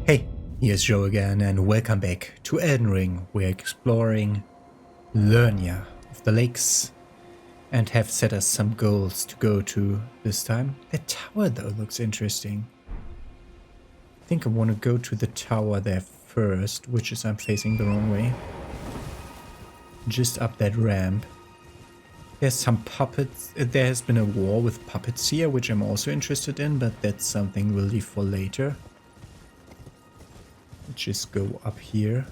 Hey, here's Joe again and welcome back to Elden Ring. We're exploring Lernia of the Lakes and have set us some goals to go to this time. The tower though looks interesting. I think I want to go to the tower there first, which is I'm facing the wrong way. Just up that ramp. There's some puppets. There has been a war with puppets here, which I'm also interested in, but that's something we'll leave for later. Just go up here.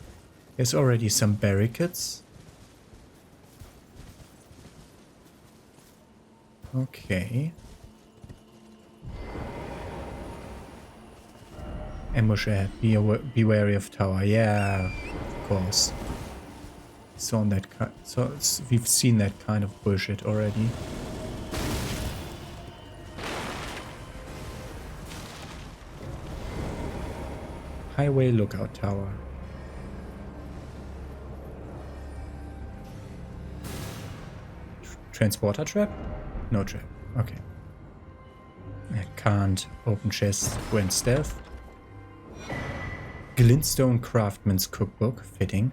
There's already some barricades. Okay. Ambush ahead. Be wary of tower. Yeah, of course. We've seen that kind of bullshit already. Highway lookout tower. Transporter trap? No trap. Okay. I can't open chests when stealth. Glintstone Craftsman's Cookbook. Fitting.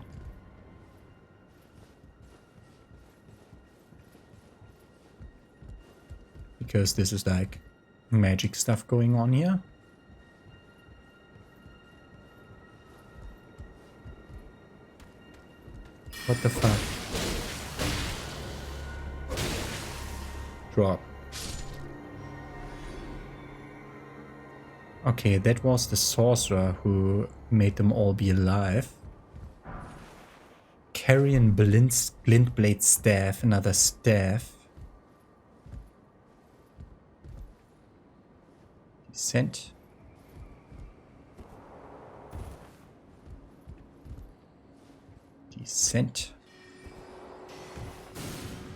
Because this is like magic stuff going on here. What the fuck? Drop. Okay, that was the sorcerer who made them all be alive. Carrion Glintblade Staff, another staff. Descent. Descent.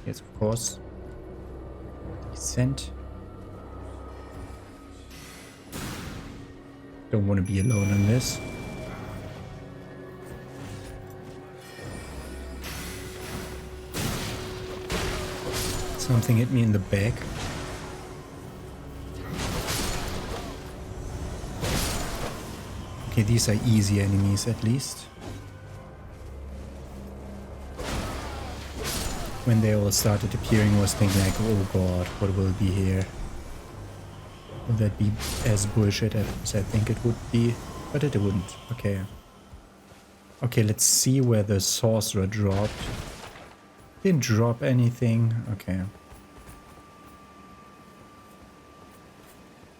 Yes, of course. Descent. Don't want to be alone in this. Something hit me in the back. Okay, these are easy enemies at least. When they all started appearing, I was thinking like, oh god, what will be here? Will that be as bullshit as I think it would be? But it wouldn't. Okay. Okay, let's see where the sorcerer dropped. Didn't drop anything. Okay.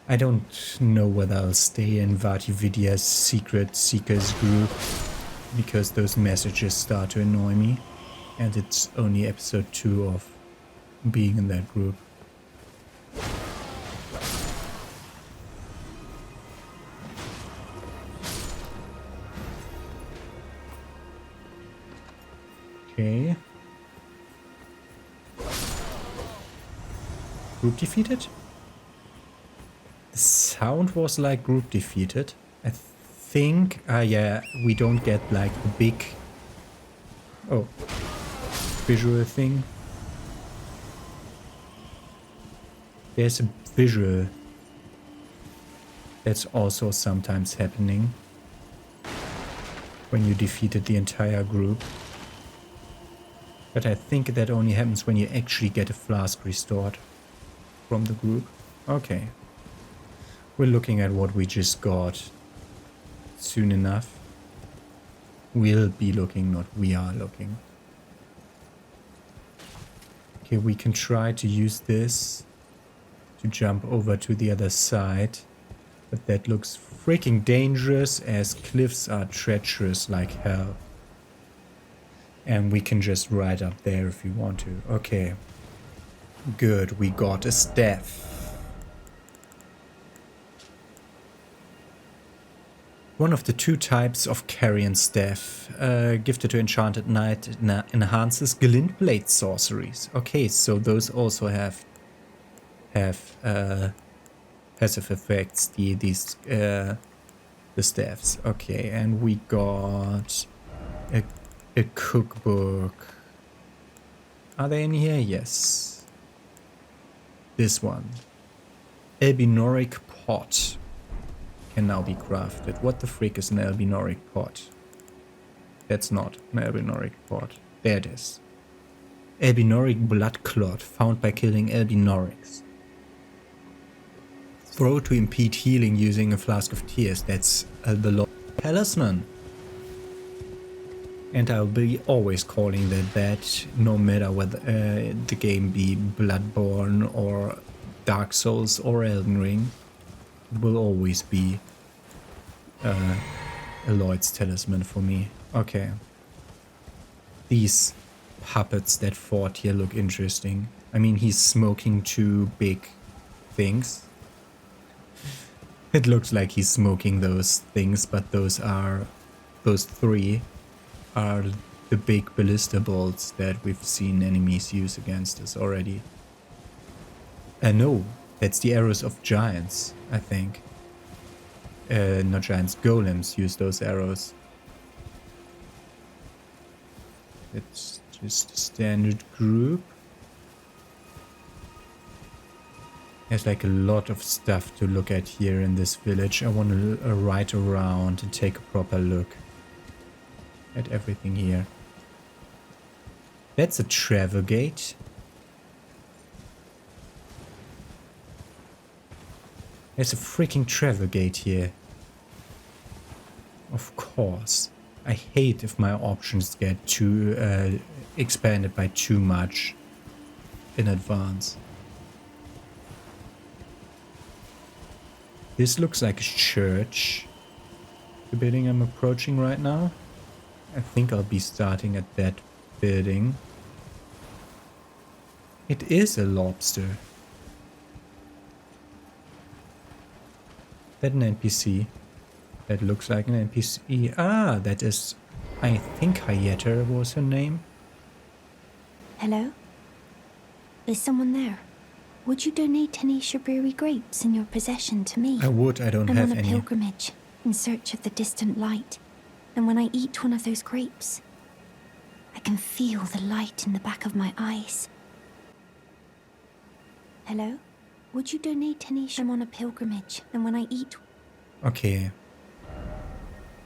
I don't know whether I'll stay in Vatividya's secret seekers group, because those messages start to annoy me. And it's only episode 2 of being in that group. Okay. Group defeated? The sound was like group defeated. I think, yeah, we don't get like the big, visual thing. There's a visual that's also sometimes happening when you defeated the entire group. But I think that only happens when you actually get a flask restored from the group. Okay. We're looking at what we just got soon enough. We'll be looking, not we are looking. Okay, we can try to use this to jump over to the other side. But that looks freaking dangerous, as cliffs are treacherous like hell. And we can just ride up there if we want to. Okay. Good, we got a staff. One of the 2 types of carrion staff, gifted to enchanted knight, enhances glintblade sorceries. Okay, so those also have passive effects. The staffs. Okay, and we got a cookbook. Are they in here? Yes. This one, Albinoric pot. can now be crafted. What the frick is an albinoric pot? That's not an albinoric pot. There it is. Albinoric blood clot found by killing albinorics. Throw to impede healing using a flask of tears. That's the Lord talisman. And I'll be always calling that no matter whether the game be Bloodborne or Dark Souls or Elden Ring. It will always be Lloyd's talisman for me. Okay. These puppets that fought here look interesting. I mean, he's smoking two big things. It looks like he's smoking those things, but those three are the big ballista bolts that we've seen enemies use against us already. No, that's the arrows of giants, I think. Not giants, golems use those arrows. It's just a standard group. There's like a lot of stuff to look at here in this village. I want to ride around and take a proper look at everything here. That's a travel gate. There's a freaking travel gate here. Of course. I hate if my options get too expanded by too much in advance. This looks like a church. The building I'm approaching right now. I think I'll be starting at that building. It is a lobster. That an NPC? That looks like an NPC. Ah, that is... I think Hayeta was her name. Hello? Is someone there? Would you donate any Shabiri grapes in your possession to me? I would, I don't have any. I'm on a pilgrimage in search of the distant light. And when I eat one of those grapes, I can feel the light in the back of my eyes. Hello? Would you donate any? I'm on a pilgrimage, and when I eat... Okay.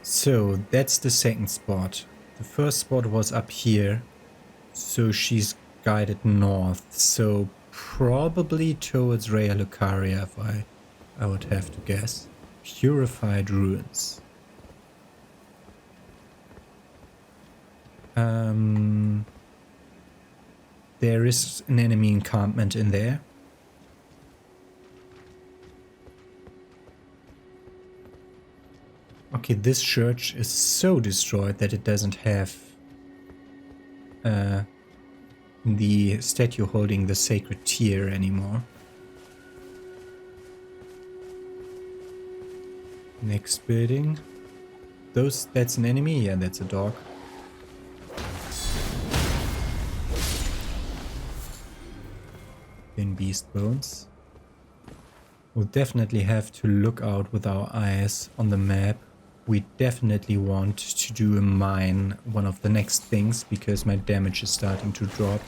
So, that's the second spot. The first spot was up here. So she's guided north. So, probably towards Rea Lucaria, if I would have to guess. Purified ruins. There is an enemy encampment in there. Okay, this church is so destroyed that it doesn't have the statue holding the sacred tear anymore. Next building. That's an enemy? Yeah, that's a dog. In beast bones. We'll definitely have to look out with our eyes on the map. We definitely want to do a mine, one of the next things, because my damage is starting to drop.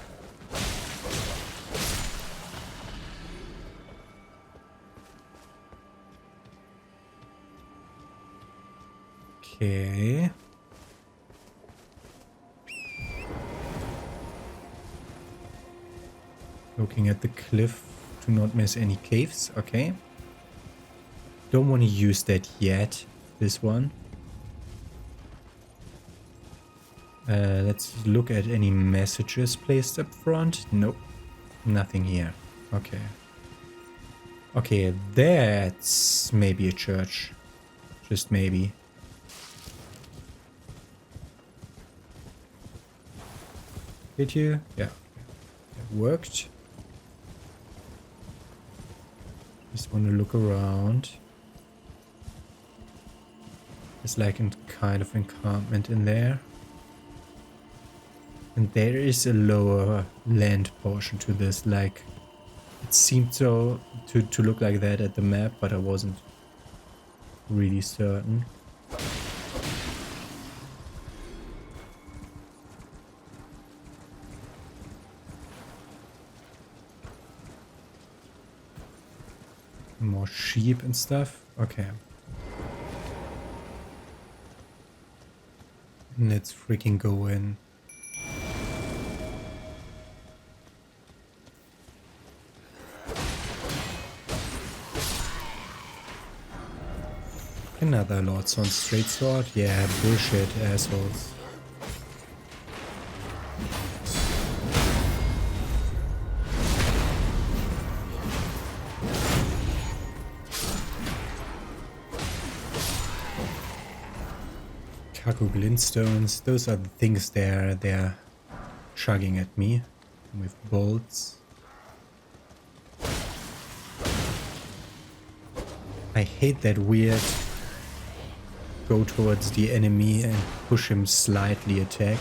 Okay. Looking at the cliff to not miss any caves. Okay. Don't want to use that yet. This one. Let's look at any messages placed up front. Nope. Nothing here. Okay. Okay, that's maybe a church. Just maybe. Did you? Yeah. It worked. Just want to look around. There's like a kind of encampment in there. And there is a lower land portion to this, like it seemed so to look like that at the map, but I wasn't really certain. More sheep and stuff. Okay. Let's freaking go in. Another Lord's on straight sword? Yeah, bullshit, assholes. Kaku glintstones, those are the things they're chugging at me with bolts. I hate that weird go towards the enemy and push him slightly attack.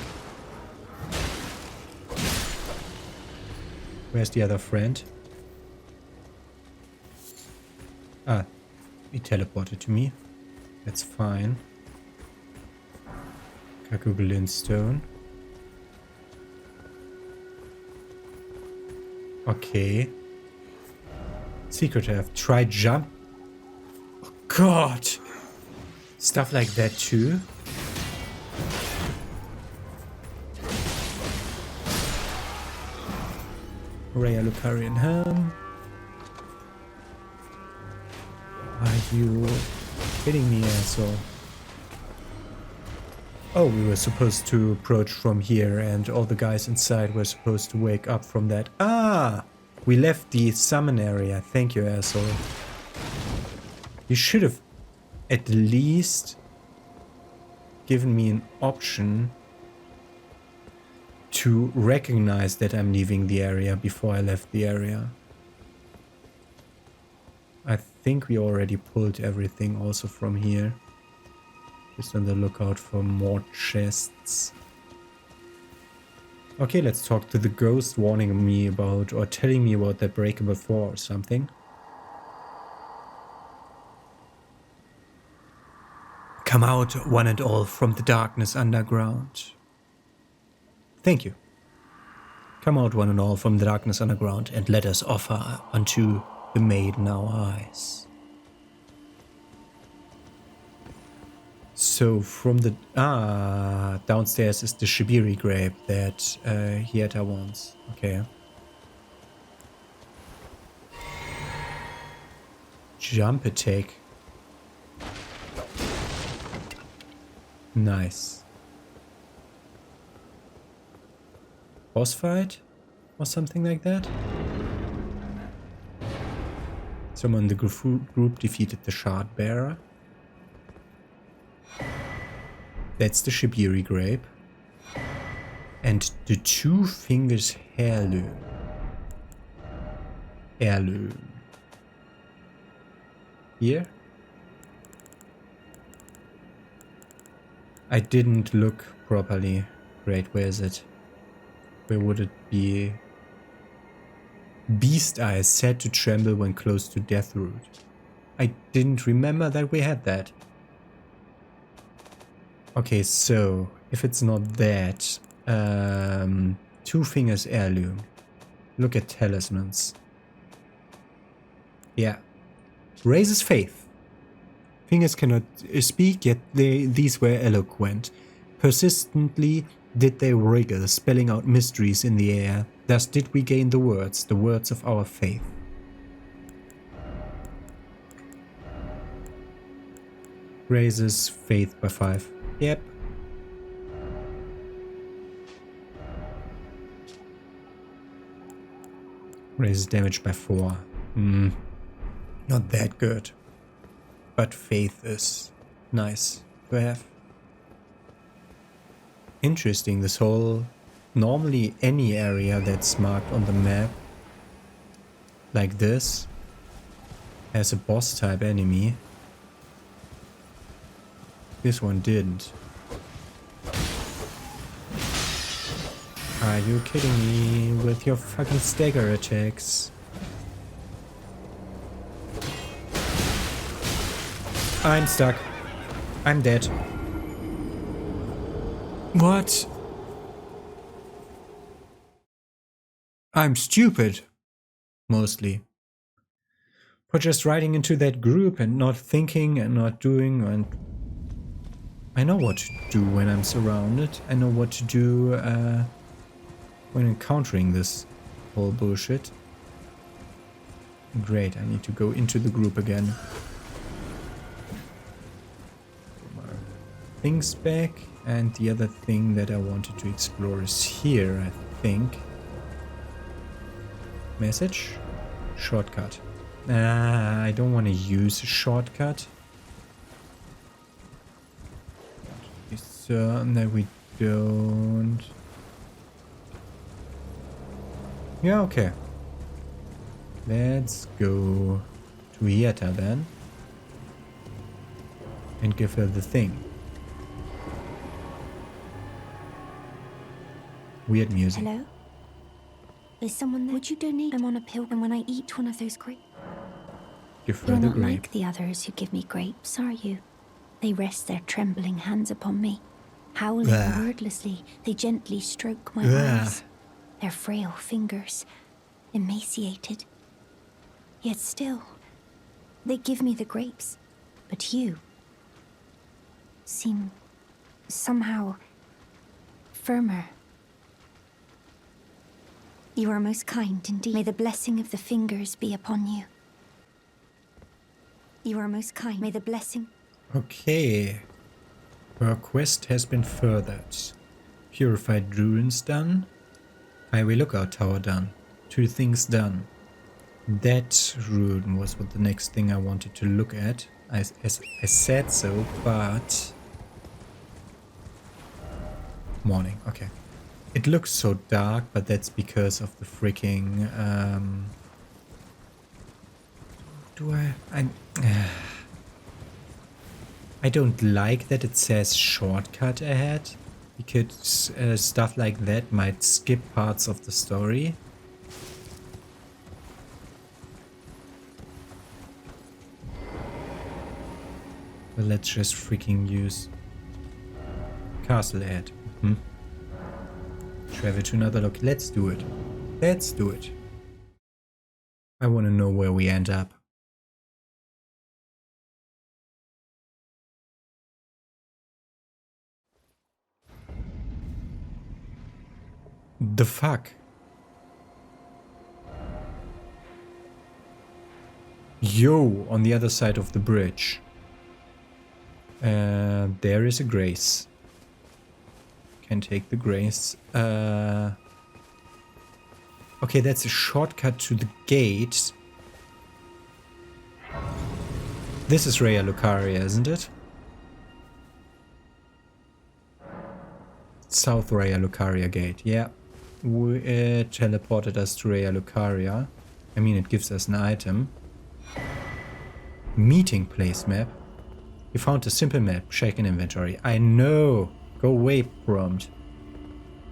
Where's the other friend? Ah, he teleported to me. That's fine. Kaku glintstone. Okay. Secret F. Try jump. Oh god! Stuff like that too. Rhea Lucarian Helm. Are you kidding me, asshole? Oh, we were supposed to approach from here and all the guys inside were supposed to wake up from that. Ah! We left the summon area. Thank you, asshole. You should have at least given me an option to recognize that I'm leaving the area before I left the area. I think we already pulled everything also from here. Just on the lookout for more chests. Okay, let's talk to the ghost warning me about or telling me about that breakable 4 or something. Come out, one and all, from the darkness underground. Thank you. Come out, one and all, from the darkness underground, and let us offer unto the maiden our eyes. So from the... downstairs is the Shibiri grape that Hieta wants. Okay. Jump attack. Nice. Boss fight? Or something like that? Someone in the group defeated the shard bearer. That's the Shibiri grape. And the 2 fingers heirloom. Here? I didn't look properly. Great, where is it? Where would it be? Beast eyes said to tremble when close to Deathroot. I didn't remember that we had that. Okay, so if it's not that, 2 fingers heirloom. Look at talismans. Yeah. Raises faith. Fingers cannot speak, yet these were eloquent. Persistently did they wriggle, spelling out mysteries in the air. Thus did we gain the words of our faith. Raises faith by 5. Yep. Raises damage by 4. Not that good. But faith is nice to have. Interesting, this whole... Normally any area that's marked on the map like this has a boss type enemy. This one didn't. Are you kidding me with your fucking stagger attacks? I'm stuck. I'm dead. What? I'm stupid. Mostly. For just riding into that group and not thinking and not doing, and I know what to do when I'm surrounded. I know what to do when encountering this whole bullshit. Great, I need to go into the group again. Put my things back, and the other thing that I wanted to explore is here, I think. Message? Shortcut. I don't want to use a shortcut. Be certain that we don't. Yeah, okay. Let's go to Hieta then. And give her the thing. Weird music. Hello? Is someone there? Would you donate? I'm on a pilgrim when I eat one of those grapes. Give her You're the not grape. like the others who give me grapes, are you? They rest their trembling hands upon me. Howling wordlessly, they gently stroke my eyes. Their frail fingers, emaciated. Yet still, they give me the grapes. But you seem somehow firmer. You are most kind indeed. May the blessing of the fingers be upon you. You are most kind. May the blessing... Okay. Our quest has been furthered. Purified ruins done. Highway lookout tower done. 2 things done. That ruin was what the next thing I wanted to look at. I said so, but... Morning, okay. It looks so dark, but that's because of the freaking... I don't like that it says shortcut ahead, because stuff like that might skip parts of the story. But let's just freaking use castle ahead. Travel to another look. Let's do it. Let's do it. I want to know where we end up. The fuck? Yo, on the other side of the bridge. There is a grace. Can take the grace. Okay, that's a shortcut to the gate. This is Raya Lucaria, isn't it? South Raya Lucaria gate, yeah. It teleported us to Raya Lucaria. I mean, it gives us an item. Meeting place map. You found a simple map. Check in inventory. I know. Go away, prompt.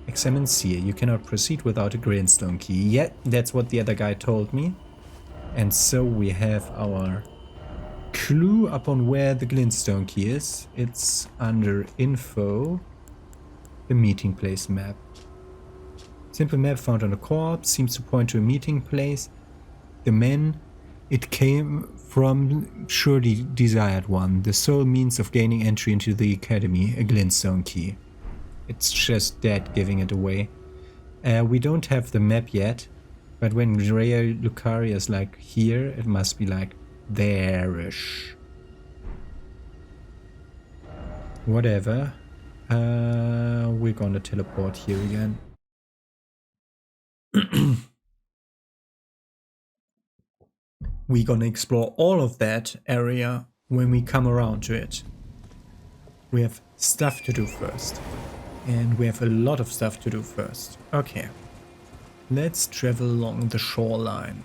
Examine seer. You cannot proceed without a grindstone key. Yeah, that's what the other guy told me. And so we have our clue upon where the glintstone key is. It's under info. The meeting place map. Simple map found on a corpse. Seems to point to a meeting place. The man it came from surely desired one. The sole means of gaining entry into the academy. A glintstone key. It's just that giving it away. We don't have the map yet. But when Raya Lucaria is like here, it must be like there-ish. Whatever. We're gonna teleport here again. We're gonna explore all of that area when we come around to it. We have stuff to do first. And we have a lot of stuff to do first. Okay. Let's travel along the shoreline.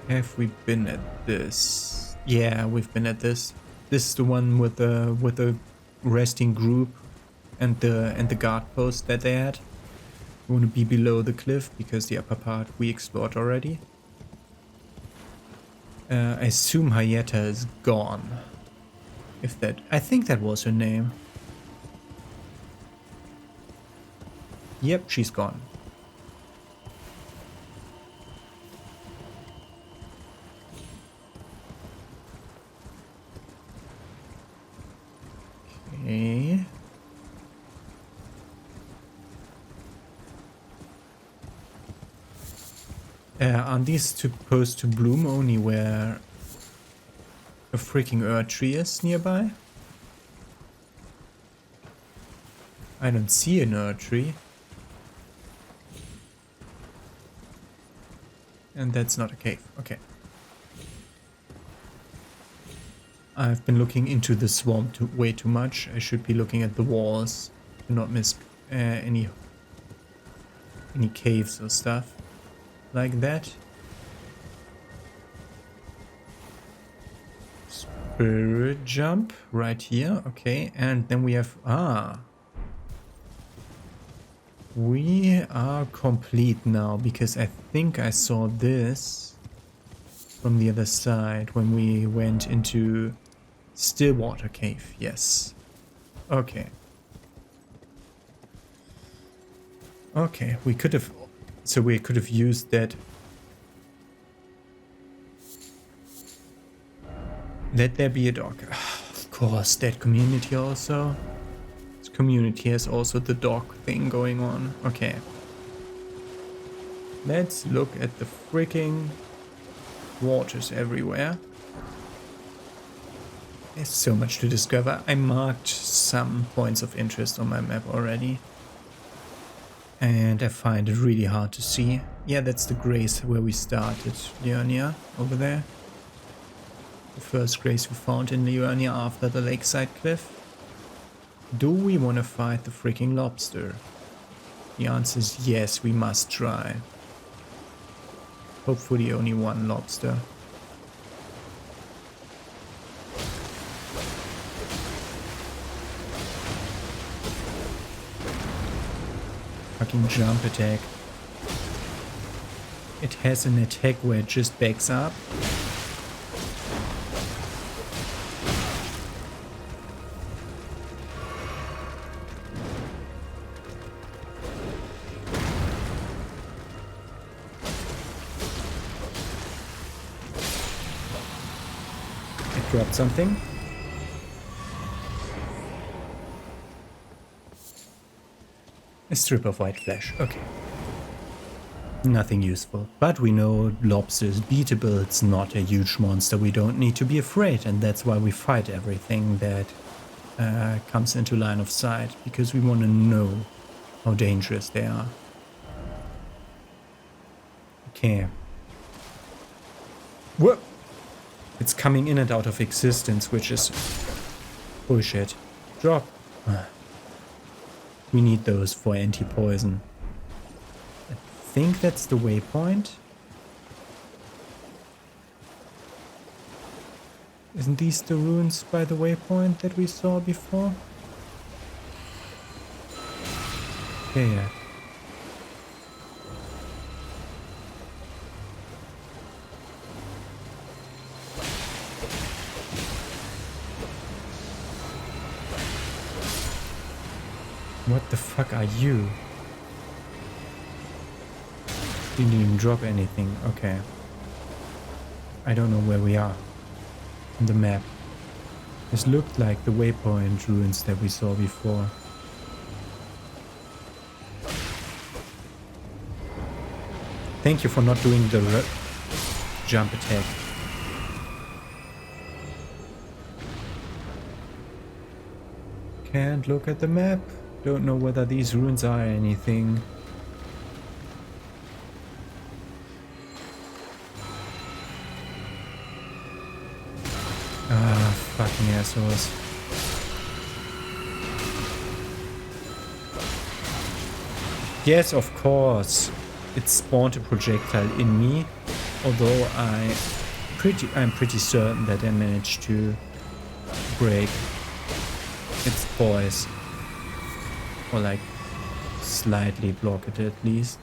Have we been at this? Yeah, we've been at this. This is the one with the resting group and the guard post that they had. We want to be below the cliff because the upper part we explored already. I assume Hieta is gone. If that, I think that was her name. Yep, she's gone. Okay. Aren't these supposed to bloom only where a freaking Erd tree is nearby? I don't see an Erd tree. And that's not a cave. Okay. I've been looking into the swamp way too much. I should be looking at the walls to not miss any caves or stuff like that. Spirit jump right here. Okay, and then we have we are complete now, because I think I saw this from the other side when we went into Stillwater Cave. Yes. Okay. Okay, we could have used that. Let there be a dog. Of course, that community also. This community has also the dog thing going on. Okay. Let's look at the freaking waters everywhere. There's so much to discover. I marked some points of interest on my map already. And I find it really hard to see. Yeah, that's the grace where we started. Liurnia, over there. The first grace we found in Liurnia after the lakeside cliff. Do we want to fight the freaking lobster? The answer is yes, we must try. Hopefully only one lobster. Fucking jump attack. It has an attack where it just backs up. It dropped something. A strip of white flesh, okay. Nothing useful, but we know lobster is beatable, it's not a huge monster, we don't need to be afraid, and that's why we fight everything that comes into line of sight, because we want to know how dangerous they are. Okay. Whoa! It's coming in and out of existence, which is bullshit. Drop! We need those for anti-poison. I think that's the waypoint. Isn't these the ruins by the waypoint that we saw before? Yeah. What the fuck are you? Didn't even drop anything. Okay. I don't know where we are on the map. This looked like the waypoint ruins that we saw before. Thank you for not doing the jump attack. Can't look at the map. Don't know whether these ruins are anything. Ah, fucking assholes. Yes, of course. It spawned a projectile in me. Although I'm pretty certain that I managed to break its poise. Or like slightly block it at least.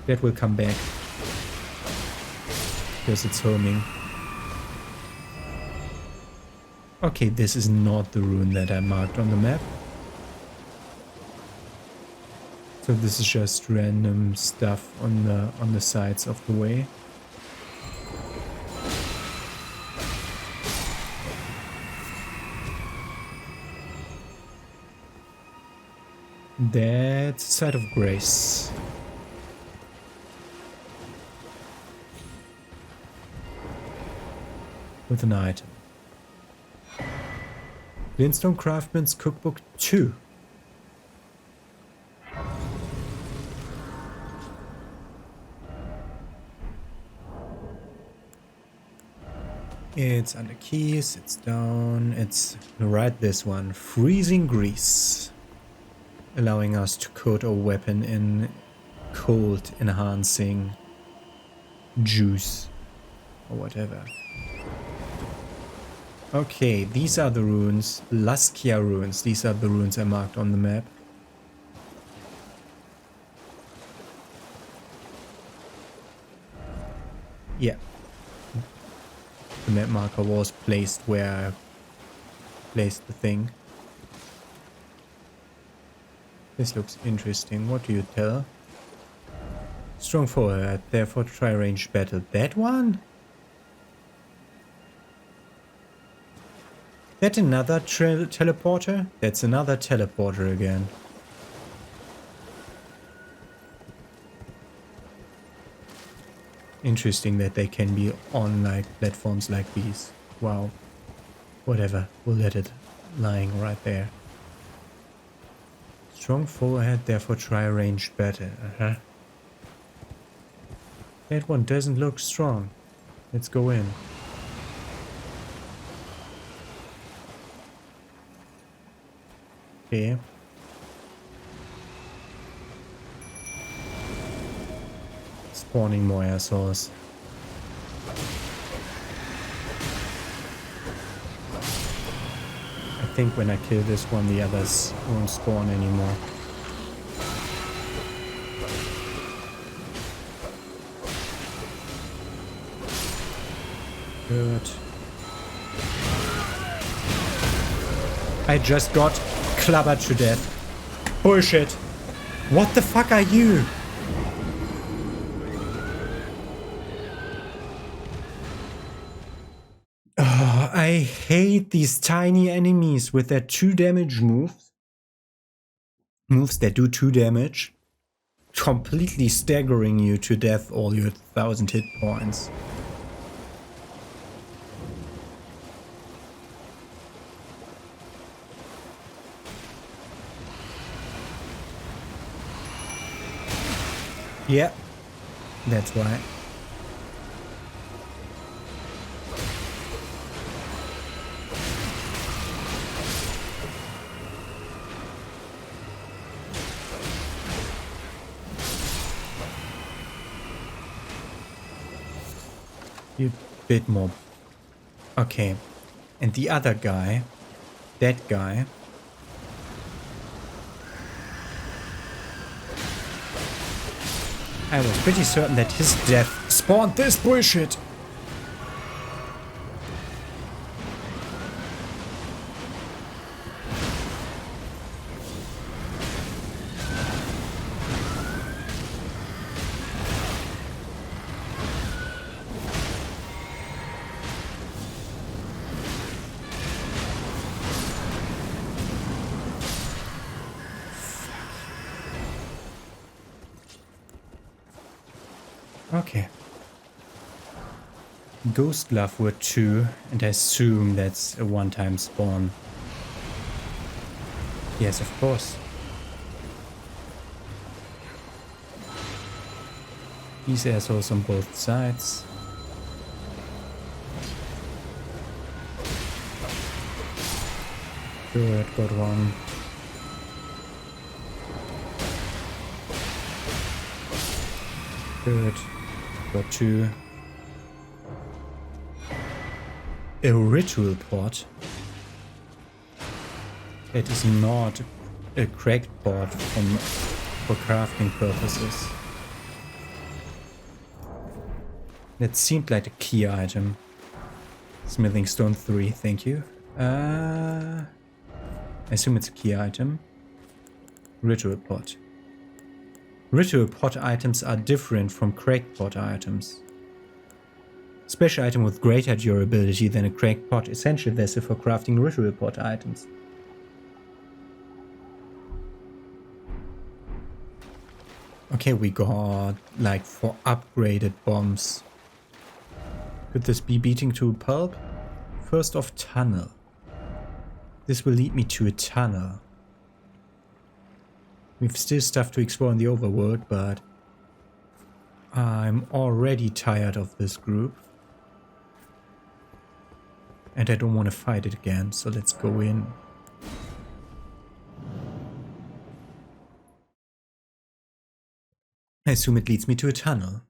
That will come back. Because it's homing. Okay, this is not the rune that I marked on the map. So this is just random stuff on the sides of the way. That's a site of grace. With an item. Glintstone Craftsman's Cookbook 2. It's under keys, it's down, it's right this one. Freezing Grease. Allowing us to coat our weapon in cold enhancing juice or whatever. Okay, these are the runes. Laskia runes. These are the runes I marked on the map. Yeah. The map marker was placed where I placed the thing. This looks interesting. What do you tell? Strong forehead, therefore try ranged battle. That one? That another teleporter? That's another teleporter again. Interesting that they can be on like platforms like these. Wow. Whatever, we'll let it lying right there. Strong forehead, therefore try ranged battle. That one doesn't look strong. Let's go in. Okay. Spawning more assholes. I think when I kill this one, the others won't spawn anymore. Good. I just got clubbered to death. Bullshit. What the fuck are you? Oh, I hate these tiny enemies with their 2 damage moves. Moves that do 2 damage. Completely staggering you to death all your 1000 hit points. Yeah, that's why. You bit more. Okay. And the other guy, that guy. I was pretty certain that his death spawned this bullshit. Okay. Ghost Glove were 2, and I assume that's a one-time spawn. Yes, of course. These assholes on both sides. Good, got one. Good. Got 2. A ritual pot. That is not a cracked pot for crafting purposes. That seemed like a key item. Smithing stone 3, thank you. I assume it's a key item. Ritual pot. Ritual pot items are different from cracked pot items. Special item with greater durability than a cracked pot. Essential vessel for crafting ritual pot items. Okay, we got like 4 upgraded bombs. Could this be beating to a pulp? First off, tunnel. This will lead me to a tunnel. We've still stuff to explore in the overworld, but I'm already tired of this group. And I don't want to fight it again, so let's go in. I assume it leads me to a tunnel.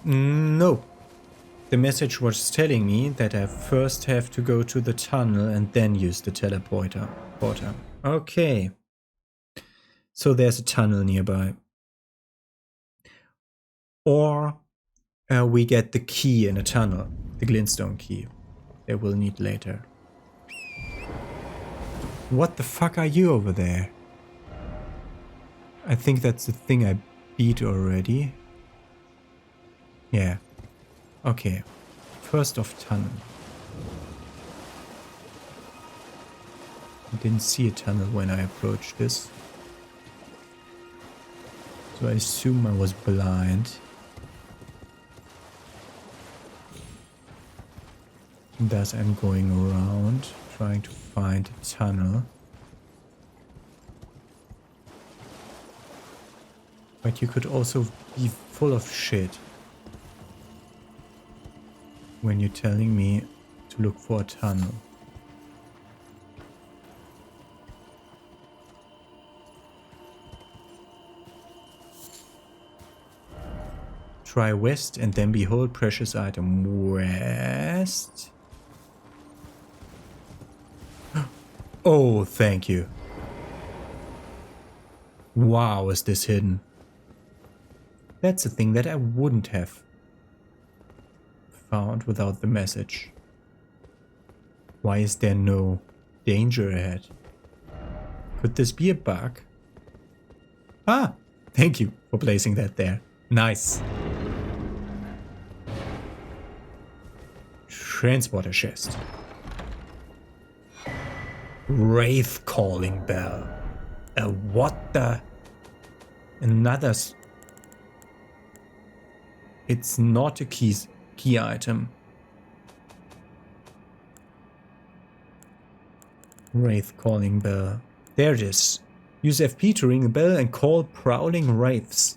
No. The message was telling me that I first have to go to the tunnel and then use the teleporter. Okay. So there's a tunnel nearby. Or we get the key in a tunnel. The glintstone key. That we'll need later. What the fuck are you over there? I think that's the thing I beat already. Yeah. Okay. First off, tunnel. I didn't see a tunnel when I approached this. So I assume I was blind. Thus I'm going around, trying to find a tunnel. But you could also be full of shit when you're telling me to look for a tunnel. Try west and then behold precious item. West? Oh, thank you. Wow, is this hidden? That's a thing that I wouldn't have found without the message. Why is there no danger ahead? Could this be a bug? Ah, thank you for placing that there. Nice. Transporter chest. Wraith calling bell. What the? Another. It's not a key item. Wraith calling bell. There it is. Use FP to ring a bell and call prowling wraiths.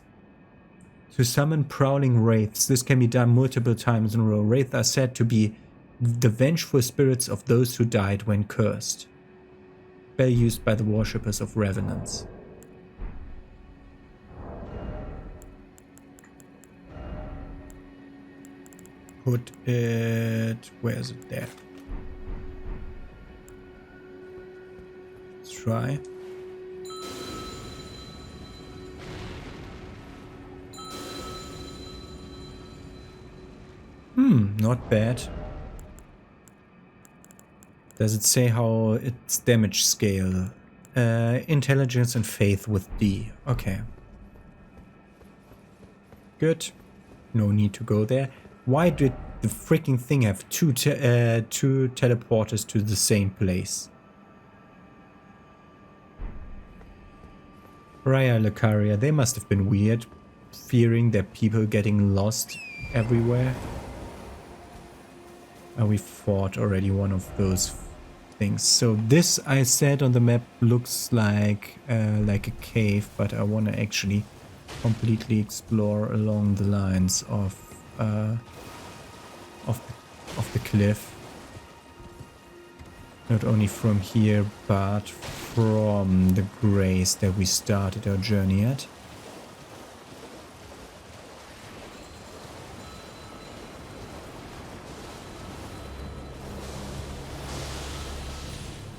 To summon prowling wraiths. This can be done multiple times in a row. Wraiths are said to be the vengeful spirits of those who died when cursed. Bell used by the worshippers of revenants. Put it... where is it? There. Let's try. Not bad. Does it say how its damage scale? Intelligence and faith with D. Okay. Good. No need to go there. Why did the freaking thing have two teleporters to the same place? Raya Lucaria, they must have been weird, fearing their people getting lost everywhere. We fought already one of those things. So this, I said on the map, looks like a cave, but I want to actually completely explore along the lines of the cliff. Not only from here, but from the grace that we started our journey at.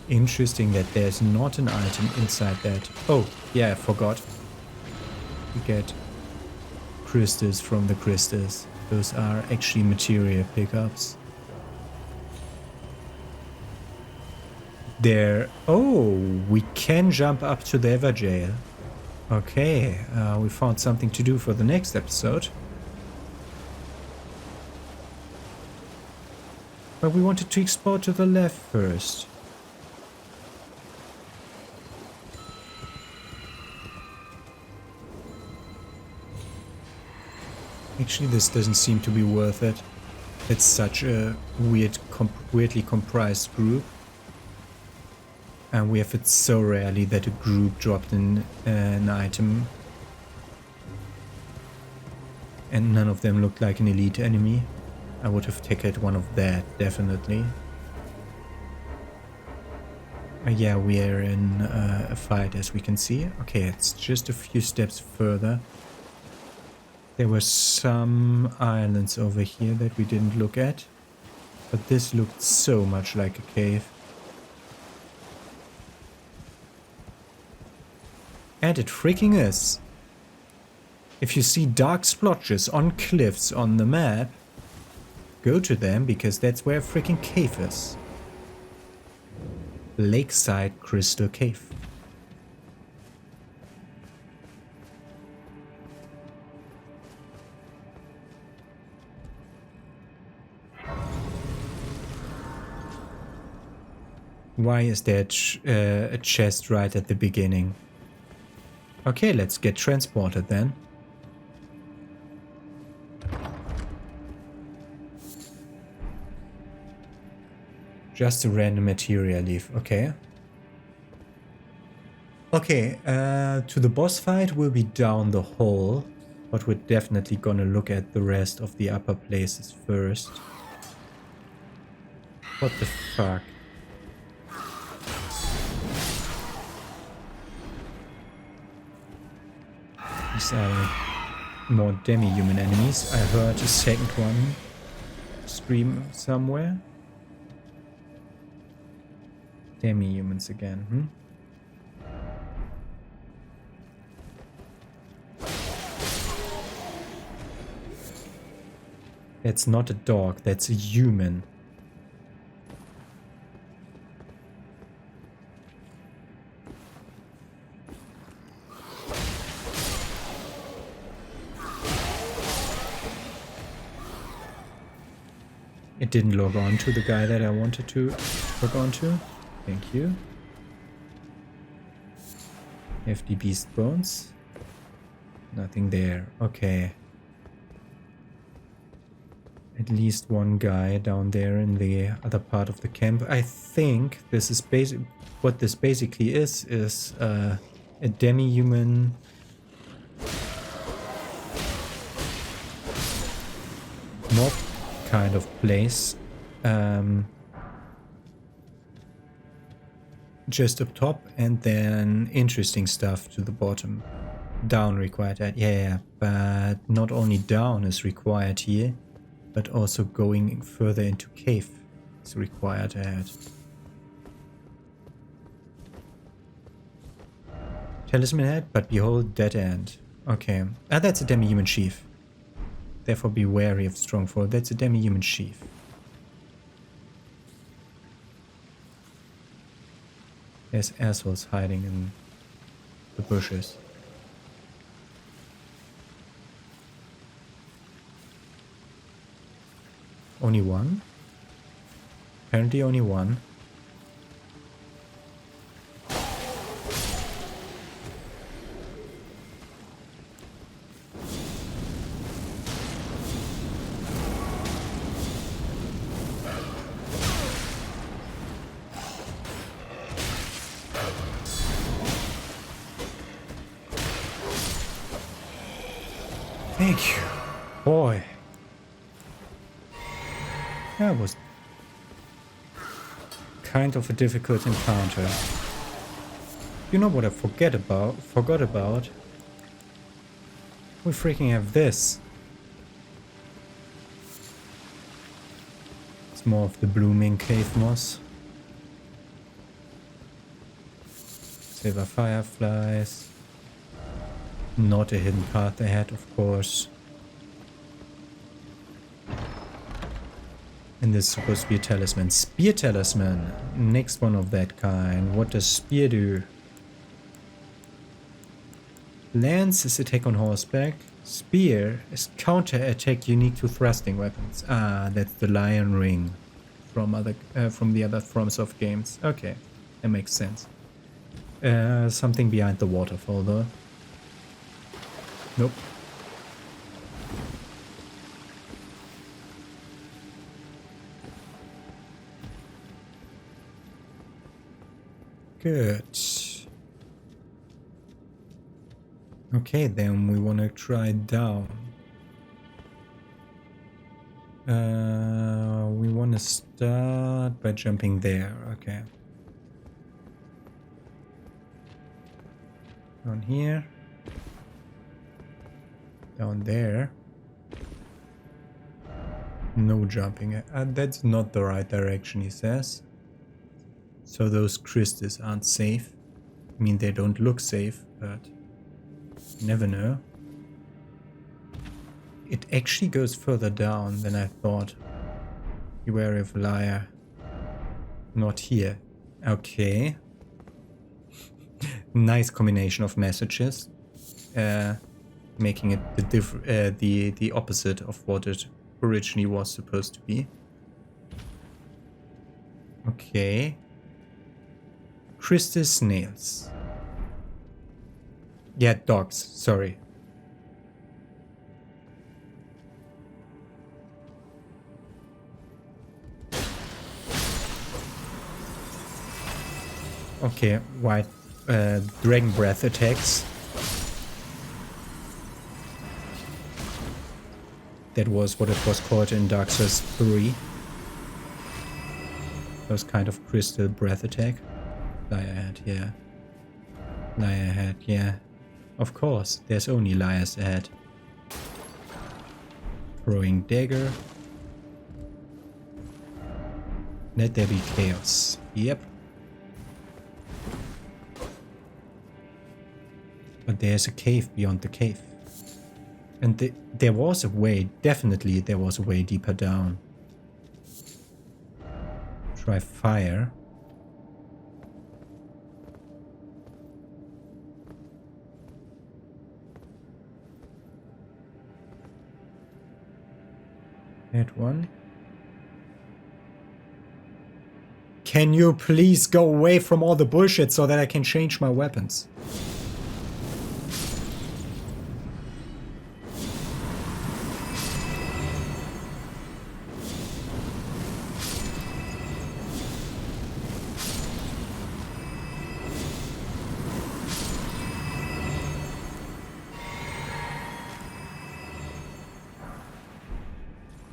Interesting that there's not an item inside that. Oh, yeah, I forgot. We get crystals from the crystals. Those are actually material pickups. There. Oh, we can jump up to the Everjail. Okay, we found something to do for the next episode. But we wanted to explore to the left first. Actually, this doesn't seem to be worth it. It's such a weirdly comprised group. And we have it so rarely that a group dropped in an item. And none of them looked like an elite enemy. I would have taken one of that, definitely. Yeah, we are in a fight, as we can see. Okay, it's just a few steps further. There were some islands over here that we didn't look at. But this looked so much like a cave. And it freaking is. If you see dark splotches on cliffs on the map, go to them because that's where a freaking cave is. Lakeside Crystal Cave. Why is there a chest right at the beginning? Okay, let's get transported then. Just a random material leaf, okay. Okay, to the boss fight will be down the hall, but we're definitely gonna look at the rest of the upper places first. What the fuck? These are more demi-human enemies. I heard a second one scream somewhere. Demi-humans again, That's not a dog, that's a human. It didn't log on to the guy that I wanted to log on to. Thank you. FD Beast Bones. Nothing there. Okay. At least one guy down there in the other part of the camp. I think this is what this basically is a demi-human mob kind of place. Just up top, and then interesting stuff to the bottom. Down required, yeah, but not only down is required here, but also going further into cave is required ahead. Talisman head, but behold, dead end. Okay, that's a demi-human chief. Therefore be wary of strongfall. That's a demi-human chief. There's assholes hiding in the bushes. Only one? Apparently only one. Thank you. Boy. That was kind of a difficult encounter. You know what I forgot about? We freaking have this. It's more of the blooming cave moss. Silver fireflies. Not a hidden path ahead, of course. And this is supposed to be a talisman. Spear talisman. Next one of that kind. What does spear do? Lance is attack on horseback. Spear is counter attack unique to thrusting weapons. Ah, that's the Elden Ring from the other FromSoft games. Okay, that makes sense. Something behind the waterfall though. Nope. Good. Okay, then we want to try down. We want to start by jumping there. Okay. Down here. Down there. No jumping. That's not the right direction, he says. So those crystals aren't safe. I mean, they don't look safe, but you never know. It actually goes further down than I thought. Beware of liar. Not here. Okay. Nice combination of messages. Making it the opposite of what it originally was supposed to be. Okay. Crystal snails. Yeah, dogs. Sorry. Okay, white dragon breath attacks. That was what it was called in Dark Souls 3. Those kind of crystal breath attack. Liar ahead, yeah. Liar ahead, yeah. Of course, there's only liars ahead. Throwing dagger. Let there be chaos. Yep. But there's a cave beyond the cave. And there was a way, definitely there was a way deeper down. Try fire. That one. Can you please go away from all the bullshit so that I can change my weapons?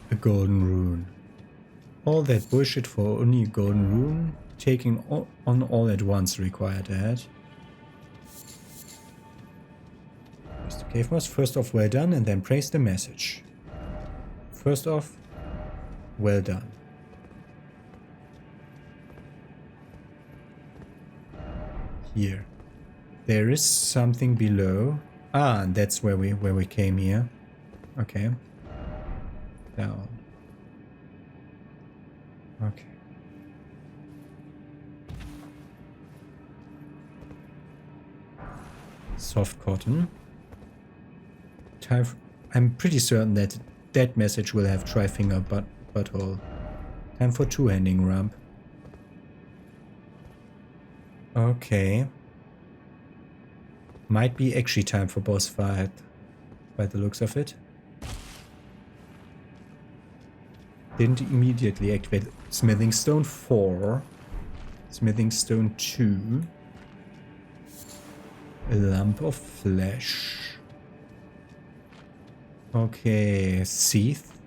A golden rune. All that bullshit for only a golden rune? Taking on all at once required ahead. Mr. Cave Moss, first off, well done, and then praise the message. First off, well done. Here. There is something below. Ah, and that's where we came here. Okay. Down. Okay. Soft cotton. I'm pretty certain that that message will have tri-finger butthole. Time for two-handing ramp. Okay. Might be actually time for boss fight, by the looks of it. Didn't immediately activate Smithing Stone 4. Smithing Stone 2. A lump of flesh. Okay, Seath.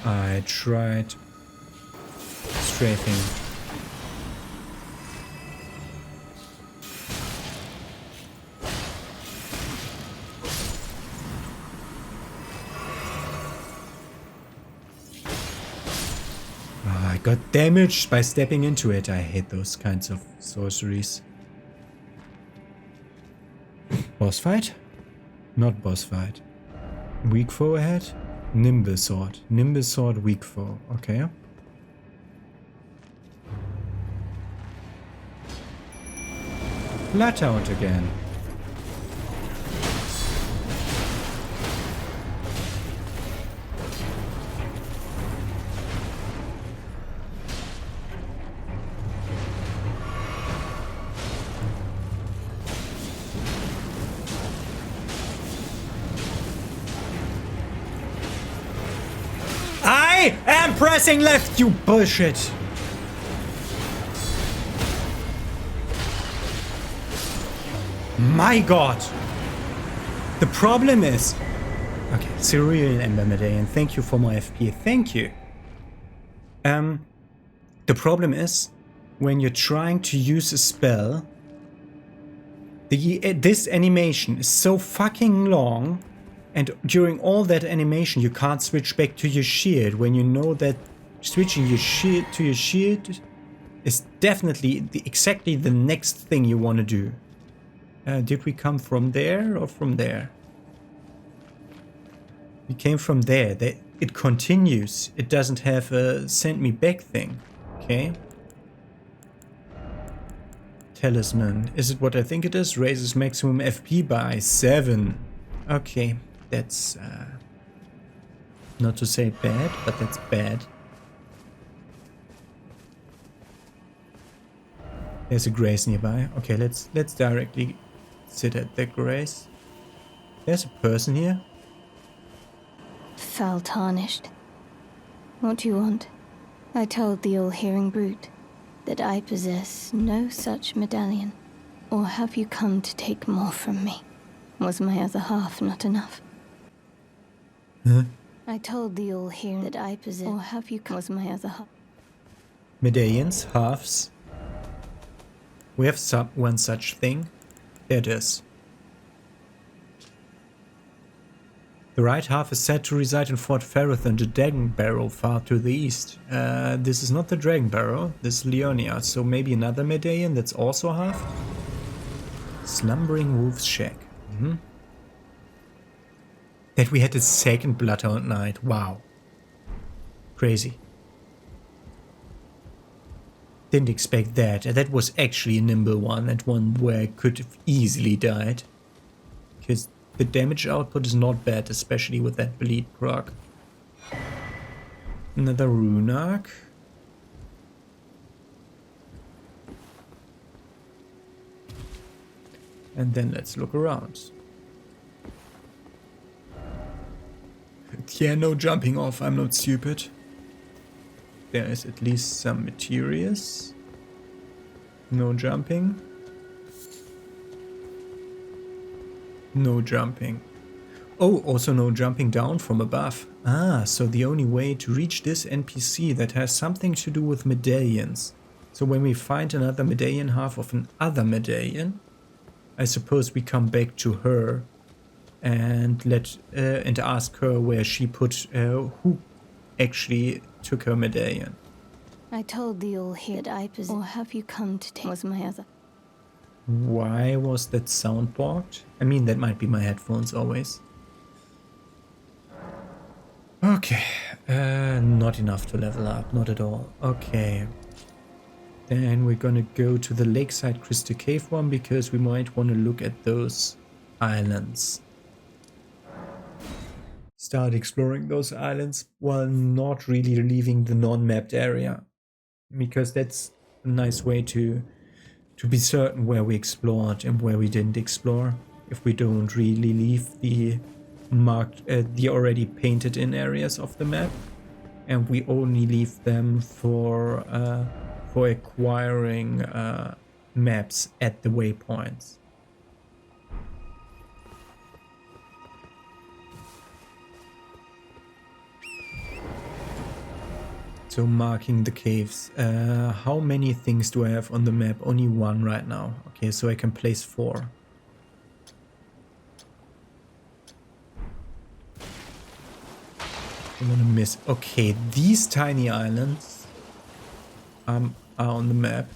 I tried strafing. got damaged by stepping into it. I hate those kinds of sorceries. Boss fight? Not boss fight. Weak foe ahead? Nimble sword. Nimble sword, weak foe. Okay. Flat out again. I am pressing left, you bullshit! My god! The problem is... Okay, Cereal Ember Medallion, thank you for my FP, thank you. The problem is, when you're trying to use a spell, this animation is so fucking long, and during all that animation you can't switch back to your shield when you know that switching your shield to your shield is definitely exactly the next thing you want to do. Did we come from there or from there? We came from there. It continues. It doesn't have a send me back thing. Okay. Talisman. Is it what I think it is? Raises maximum FP by 7. Okay. That's not to say bad, but that's bad. There's a grace nearby. Okay, let's directly sit at the grace. There's a person here. Fell tarnished. What do you want? I told the all-hearing brute that I possess no such medallion. Or have you come to take more from me? Was my other half not enough? Huh? I told the all-hearing that I possess... Or have you come... Was my other half... Medallions, halves. We have one such thing. There it is. The right half is said to reside in Fort Ferrothan, the Dragon Barrow far to the east. This is not the Dragon Barrow, this is Leonia, so maybe another medallion that's also half? Slumbering Wolf's Shack. That we had a second Bloodhound Knight, wow. Crazy. Didn't expect that. That was actually a nimble one, and one where I could have easily died. Because the damage output is not bad, especially with that bleed proc. Another rune arc. And then let's look around. Yeah, no jumping off, I'm not stupid. There is at least some materials. No jumping. No jumping. Oh, also no jumping down from above. Ah, so the only way to reach this NPC that has something to do with medallions. So when we find another medallion half of another medallion, I suppose we come back to her and and ask her where she put who actually took her medallion. I told the all-heared I possess... Or have you come to take... Was my other... Why was that sound blocked? I mean, that might be my headphones always. Okay, not enough to level up, not at all. Okay. Then we're gonna go to the Lakeside Crystal Cave one because we might want to look at those islands. Start exploring those islands while not really leaving the non-mapped area. Because that's a nice way to be certain where we explored and where we didn't explore. If we don't really leave the marked, the already painted in areas of the map. And we only leave them for acquiring maps at the waypoints. So marking the caves. How many things do I have on the map? Only one right now. Okay, so I can place 4. I'm gonna miss. Okay, these tiny islands are on the map.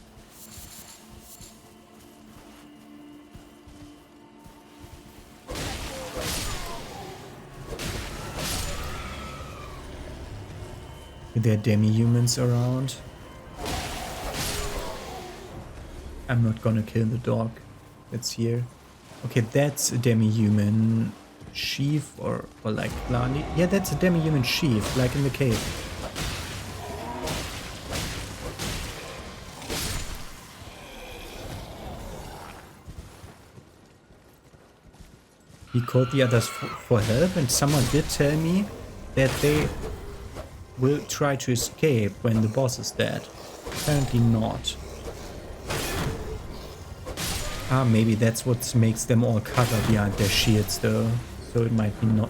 Are there demi-humans around? I'm not gonna kill the dog that's here. Okay, that's a demi-human sheaf or like plant. Yeah, that's a demi-human sheaf, like in the cave. He called the others for help, and someone did tell me that they will try to escape when the boss is dead. Apparently not. Ah, maybe that's what makes them all cover behind their shields though. So it might not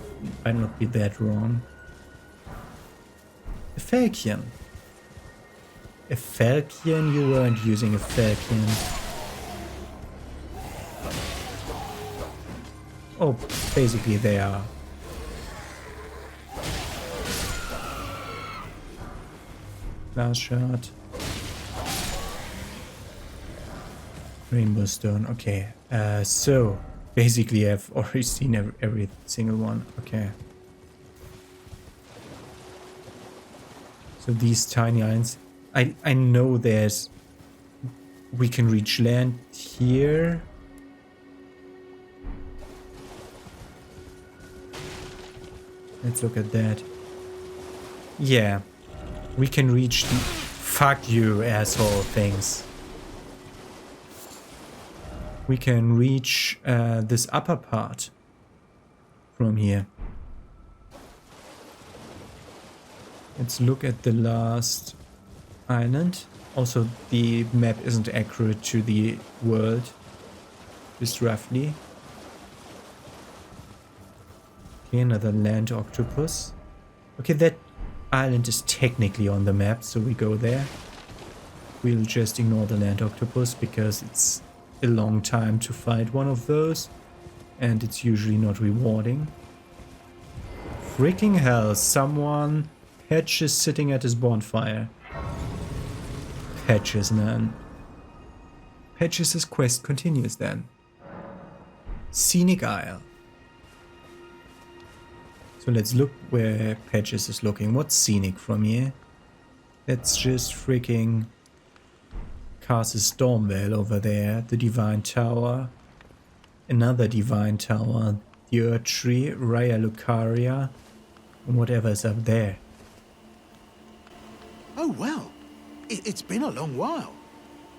be that wrong. A falcon. A falcon? You weren't using a falcon. Oh, basically they are. Last shot. Rainbow stone, okay. So, basically I've already seen every single one. Okay. So these tiny islands. I know there's... We can reach land here. Let's look at that. Yeah. We can reach the... Fuck you, asshole things. We can reach this upper part from here. Let's look at the last island. Also, the map isn't accurate to the world, just roughly. Okay, another land octopus. Okay, that island is technically on the map, so we go there. We'll just ignore the land octopus because it's a long time to fight one of those, and it's usually not rewarding. Freaking hell, someone... Patch is sitting at his bonfire. Patches, man. Patches' quest continues then. Scenic Isle. So let's look where Patches is looking. What's scenic from here? That's just freaking Castle Stormvale over there. The Divine Tower. Another Divine Tower. The Earth Tree. Raya Lucaria. And whatever is up there. Oh, well, it's been a long while.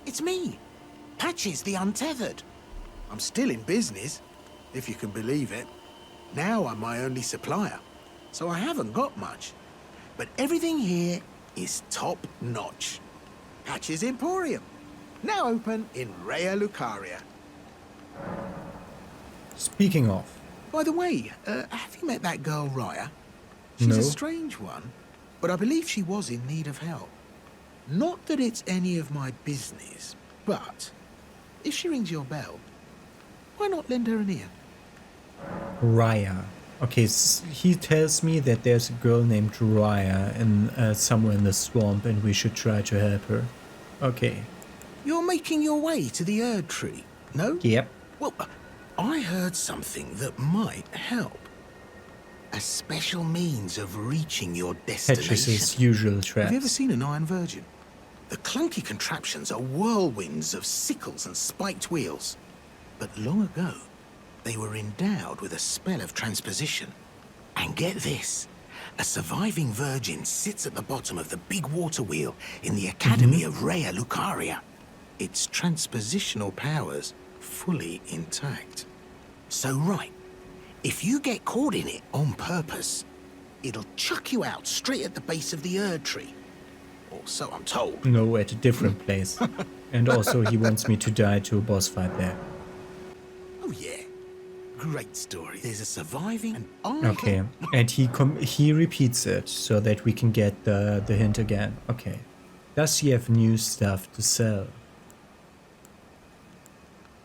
It's me, Patches the Untethered. I'm still in business, if you can believe it. Now I'm my only supplier, so I haven't got much. But everything here is top-notch. Patches Emporium, now open in Raya Lucaria. Speaking of... By the way, have you met that girl, Raya? She's No. a strange one. But I believe she was in need of help. Not that it's any of my business, but if she rings your bell, why not lend her an ear? Raya. Okay, he tells me that there's a girl named Raya in somewhere in the swamp and we should try to help her. Okay. You're making your way to the Erd Tree, no? Yep. Well, I heard something that might help. A special means of reaching your destination. Patches' usual traps. Have you ever seen an Iron Virgin? The clunky contraptions are whirlwinds of sickles and spiked wheels. But long ago, they were endowed with a spell of transposition. And get this, a surviving virgin sits at the bottom of the big water wheel in the Academy of Raya Lucaria. Its transpositional powers fully intact. So right, if you get caught in it on purpose, it'll chuck you out straight at the base of the Erd Tree. Or so I'm told. No, at a different place. And also he wants me to die to a boss fight there. Oh yeah, great story. There's a surviving and Okay, and he repeats it so that we can get the hint again. Okay. Does he have new stuff to sell?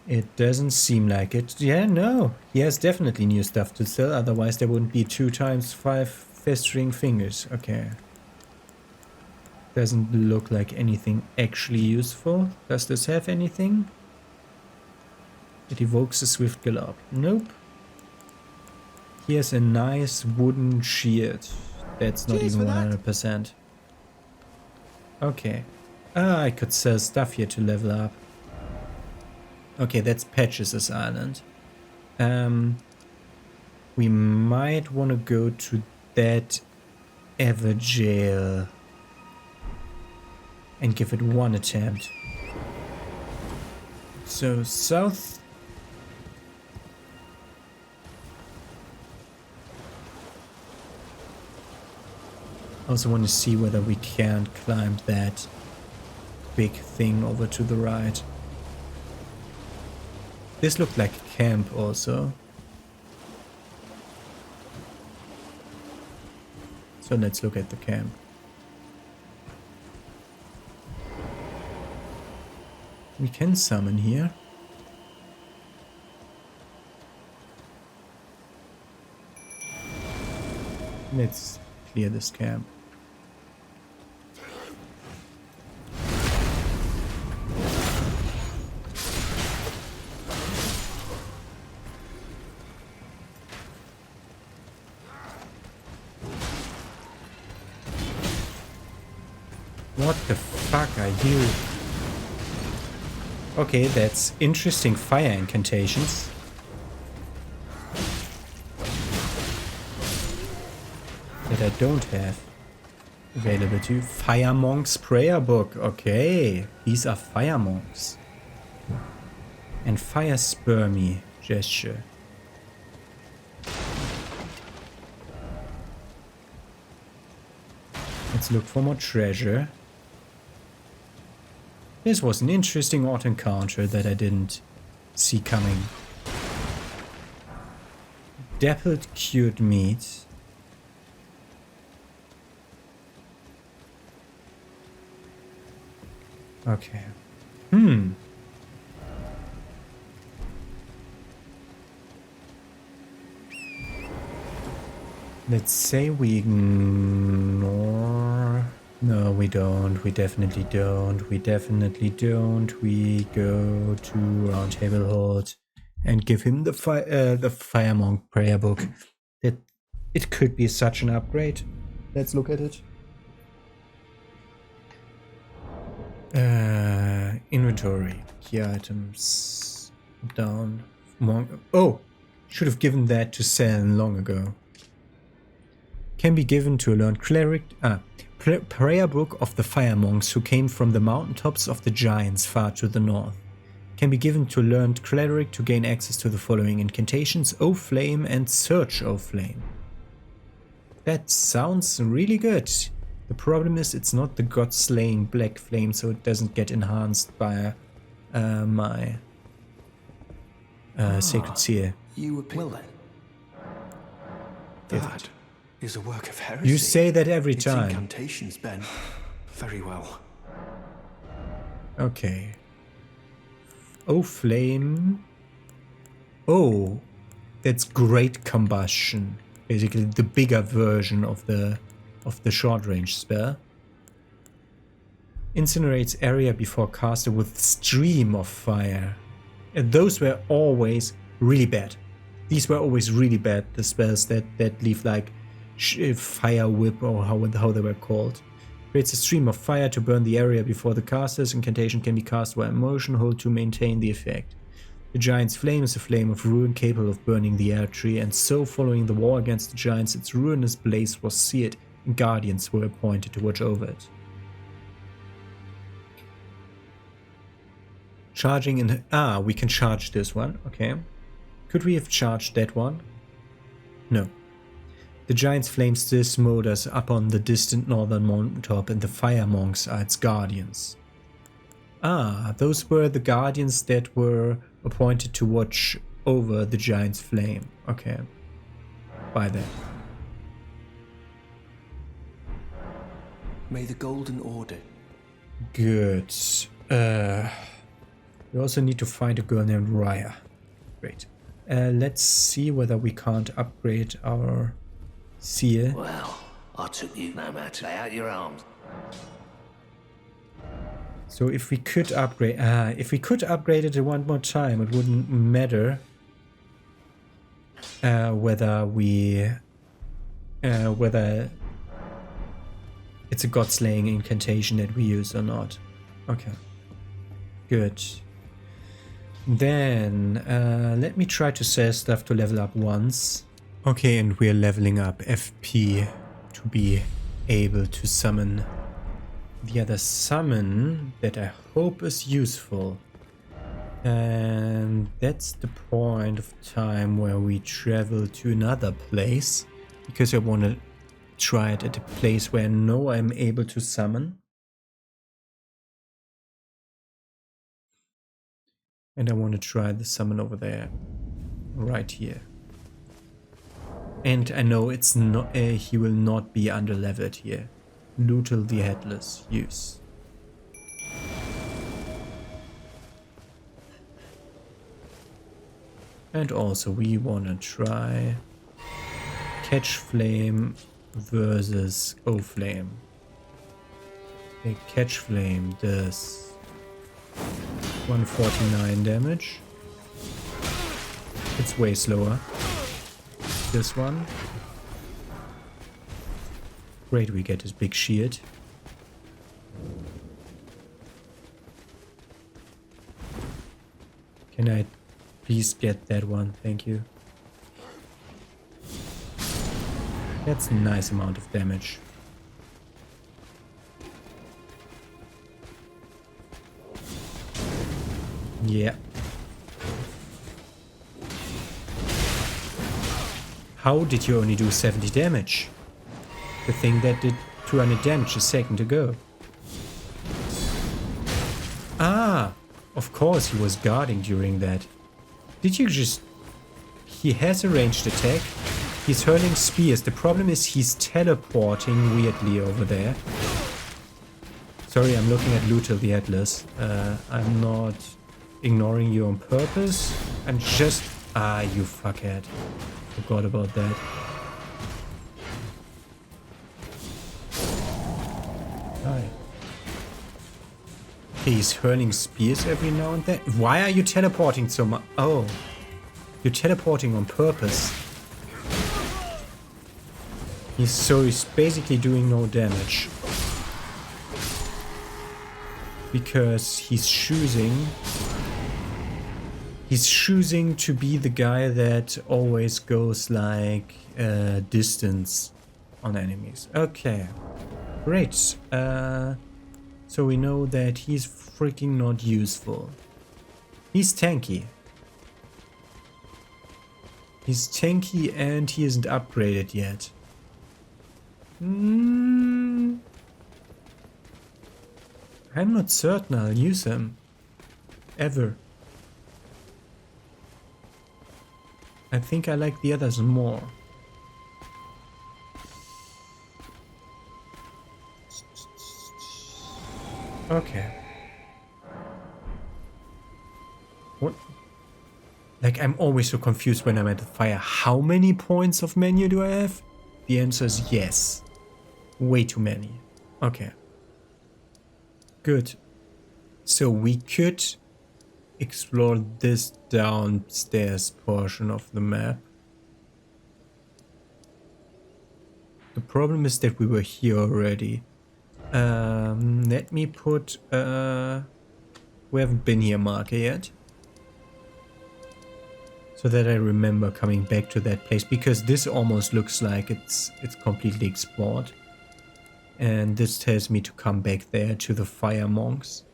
It doesn't seem like it. Yeah, no. He has definitely new stuff to sell, otherwise there wouldn't be 2 times 5 festering fingers. Okay. Doesn't look like anything actually useful. Does this have anything? It evokes a swift gallop. Nope. Here's a nice wooden shield. That's not Cheers even for that. 100%. Okay. Ah, I could sell stuff here to level up. Okay, that's Patches' island. We might want to go to that Everjail and give it one attempt. So south. Also want to see whether we can climb that big thing over to the right. This looked like a camp also. So let's look at the camp. We can summon here. Let's clear this camp. What the fuck are you? Okay, that's interesting fire incantations. That I don't have available to you. Fire Monk's Prayer Book. Okay, these are Fire Monks. And Fire Spermy Gesture. Let's look for more treasure. This was an interesting odd encounter that I didn't see coming. Dappled cured meat. Okay. Let's say we ignore... No, we don't. We definitely don't. We definitely don't. We go to Roundtable Hold and give him the Fire Monk Prayer Book. It could be such an upgrade. Let's look at it. Inventory. Key items. Down. Oh! Should have given that to Sen long ago. Can be given to a learned cleric. Prayer Book of the Fire Monks who came from the mountaintops of the giants far to the north. Can be given to a learned cleric to gain access to the following incantations: O Flame and Search O Flame. That sounds really good. The problem is it's not the god-slaying black flame, so it doesn't get enhanced by my sacred seal. You were well then. That is a work of heresy. You say that every It's time. incantations, Ben. Very well. Okay. Oh, flame. Oh, that's great combustion. Basically, the bigger version of the short range spell. Incinerates area before caster with stream of fire. And those were always really bad. These were always really bad. The spells that leave like fire whip or how they were called. Creates a stream of fire to burn the area before the caster's incantation can be cast while motion hold to maintain the effect. The giant's flame is a flame of ruin capable of burning the air tree, and so following the war against the giants, its ruinous blaze was seared and guardians were appointed to watch over it. Charging in... we can charge this one, okay. Could we have charged that one? No. The giant's flame still smolders up on the distant northern mountaintop, and the fire monks are its guardians. Those were the guardians that were appointed to watch over the giant's flame. Okay. Buy that. May the Golden Order. Good. We also need to find a girl named Raya. Great. Let's see whether we can't upgrade our seal. Well, I took you no matter. Lay out your arms. So if we could upgrade, upgrade it one more time, it wouldn't matter whether it's a god-slaying incantation that we use or not. Okay, good. Then let me try to sell stuff to level up once. Okay, and we're leveling up FP to be able to summon the other summon that I hope is useful. And that's the point of time where we travel to another place, because I want to try it at a place where I know I'm able to summon. And I want to try the summon over there, right here. And I know it's not. He will not be under-leveled here. Lutal the Headless, use. And also we want to try Catch Flame versus O Flame. Okay, Catch Flame does 149 damage. It's way slower. This one. Great, we get his big shield. Can I please get that one? Thank you. That's a nice amount of damage. Yeah. How did you only do 70 damage? The thing that did 200 damage a second ago. Ah! Of course he was guarding during that. Did you just... He has a ranged attack. He's hurling spears. The problem is he's teleporting weirdly over there. Sorry, I'm looking at Lutal the Atlas. I'm not ignoring you on purpose. I'm just... Ah, you fuckhead. Forgot about that. Hi. He's hurling spears every now and then. Why are you teleporting so much? Oh. You're teleporting on purpose. He's basically doing no damage. Because he's choosing to be the guy that always goes like distance on enemies. Okay. Great. So we know that he's freaking not useful. He's tanky. He's tanky and he isn't upgraded yet. I'm not certain I'll use him. Ever. I think I like the others more. Okay. What? Like, I'm always so confused when I'm at the fire. How many points of menu do I have? The answer is yes. Way too many. Okay. Good. So we could explore this downstairs portion of the map. The problem is that we were here already. Let me put we haven't been here marker yet. So that I remember coming back to that place, because this almost looks like it's completely explored. And this tells me to come back there to the fire monks.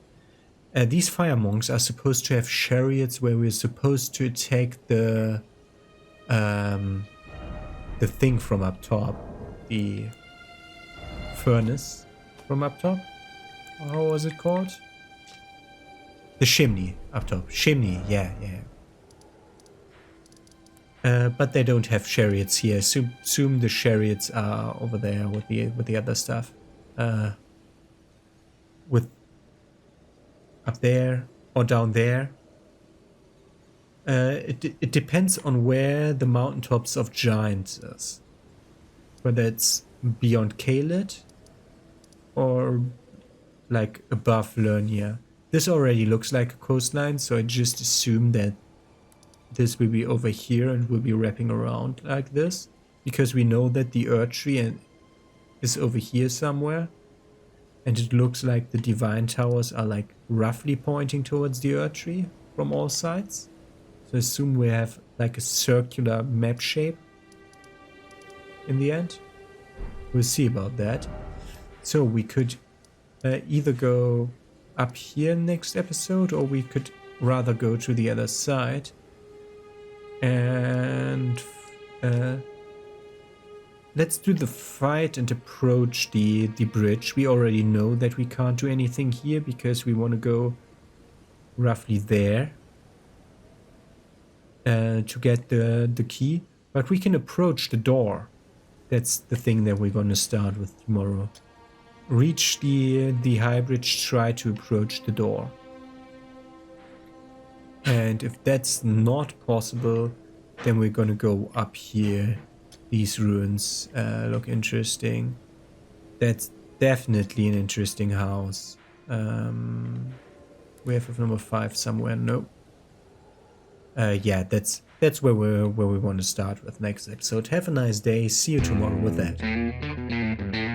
These fire monks are supposed to have chariots where we're supposed to attack the thing from up top, the furnace from up top. How was it called? The chimney up top. Chimney, yeah. But they don't have chariots here. Assume the chariots are over there with the other stuff. With up there or down there. It depends on where the mountaintops of giants is. Whether it's beyond Kaled or like above Lernia. This already looks like a coastline, so I just assume that this will be over here and will be wrapping around like this, because we know that the Erdtree is over here somewhere, and it looks like the Divine Towers are like roughly pointing towards the Erdtree from all sides. So I assume we have like a circular map shape in the end. We'll see about that. So we could either go up here next episode, or we could rather go to the other side and let's do the fight and approach the bridge. We already know that we can't do anything here because we want to go roughly there to get the key, but we can approach the door. That's the thing that we're going to start with tomorrow. Reach the high bridge, try to approach the door. And if that's not possible, then we're going to go up here. These ruins look interesting. That's definitely an interesting house. We have number 5 somewhere. Nope. Yeah, that's where we want to start with next episode. Have a nice day. See you tomorrow with that.